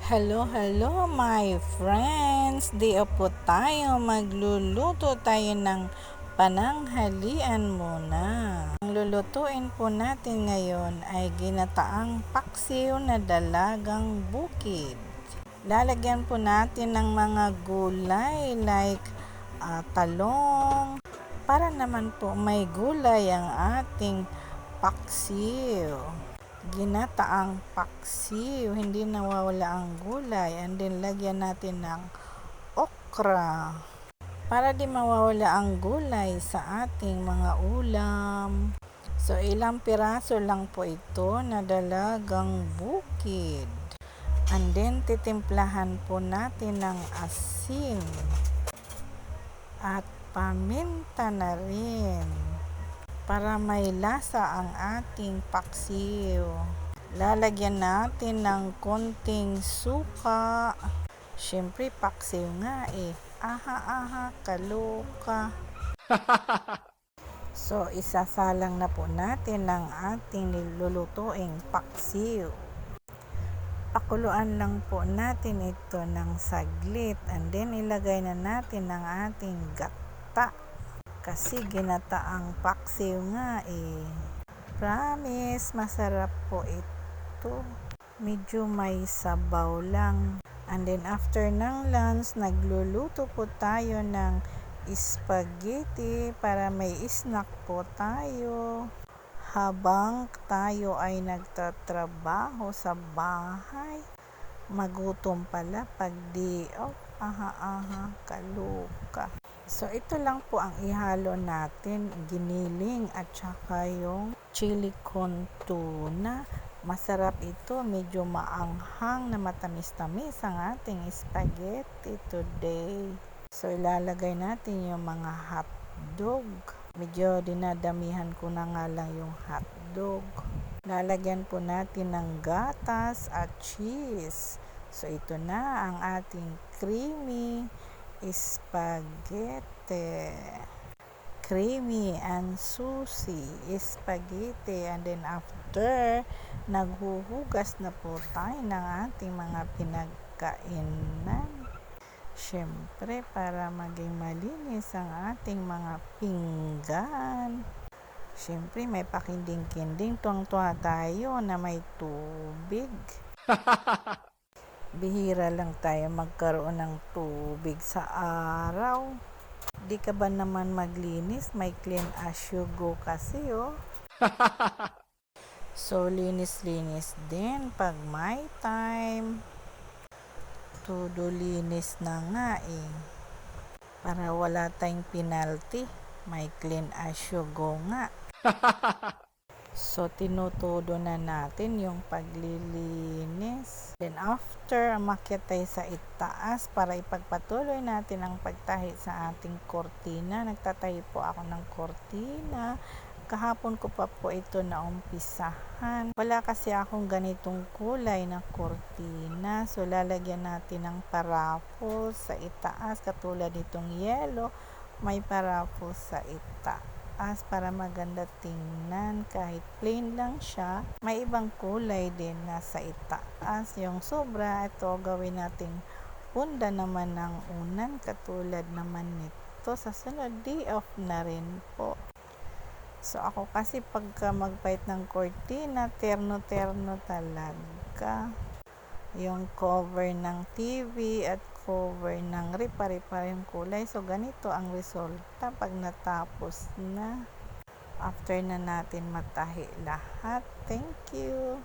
Hello my friends! Di po tayo, magluluto tayo ng pananghalian muna. Ang lulutuin po natin ngayon ay ginataang paksiw na dalagang bukid. Lalagyan po natin ng mga gulay like talong, para naman po may gulay ang ating paksiw. Ginataang paksiw, hindi nawawala ang gulay, and then lagyan natin ng okra para di mawawala ang gulay sa ating mga ulam. So ilang piraso lang po ito na dalagang bukid, and then titimplahan po natin ng asin at paminta na rin para may lasa ang ating paksiw. Lalagyan natin ng konting suka. Syempre, paksiw nga eh. Aha, kaloka. So, isasalang na po natin ang ating nilulutuing paksiw. Pakuluan lang po natin ito ng saglit, and then ilagay na natin ang ating gata. Kasi ginataang paksiw nga eh. Promise, masarap po ito. Medyo may sabaw lang. And then after ng lunch, nagluluto po tayo ng spaghetti para may snack po tayo habang tayo ay nagtatrabaho sa bahay. Magutom pala pag day off. Aha, kaluka. So, ito lang po ang ihalo natin, giniling at saka yung chili con tuna. Masarap ito, medyo maanghang na matamis-tamis ang ating spaghetti today. So, ilalagay natin yung mga hotdog. Medyo dinadamihan ko na nga lang yung hotdog. Lalagyan po natin ng gatas at cheese. So, ito na ang ating creamy spaghetti, creamy and juicy spaghetti. And then after, naghuhugas na po tayo ng ating mga pinagkainan. Syempre, para maging malinis ang ating mga pinggan. Syempre, may pakinding-kinding, tuwang-tuwa tayo na may tubig. Bihira lang tayo magkaroon ng tubig sa araw. Di ka ba naman maglinis? May clean as you go kasi oh. So linis-linis din pag may time. Todo linis na nga eh. Para wala tayong penalty. May clean as you go nga. So, tinutudo na natin yung paglilinis. Then, after, umakyat tayo sa itaas para ipagpatuloy natin ang pagtahi sa ating kortina. Nagtatahi po ako ng kortina. Kahapon ko pa po ito naumpisahan. Wala kasi akong ganitong kulay na kortina. So, lalagyan natin ng parapol sa itaas. Katulad nitong yellow, may parapol sa itaas para maganda tingnan. Kahit plain lang siya, may ibang kulay din nasa itaas. Yung sobra, ito gawin nating punda naman ng unan, katulad naman nito sa sunod day off na rin po. So ako kasi pagka magpahit ng cortina, terno-terno talaga. Yung cover ng TV at cover ng pare-pare yung kulay. So, ganito ang resulta pag natapos na. After na natin matahi lahat. Thank you.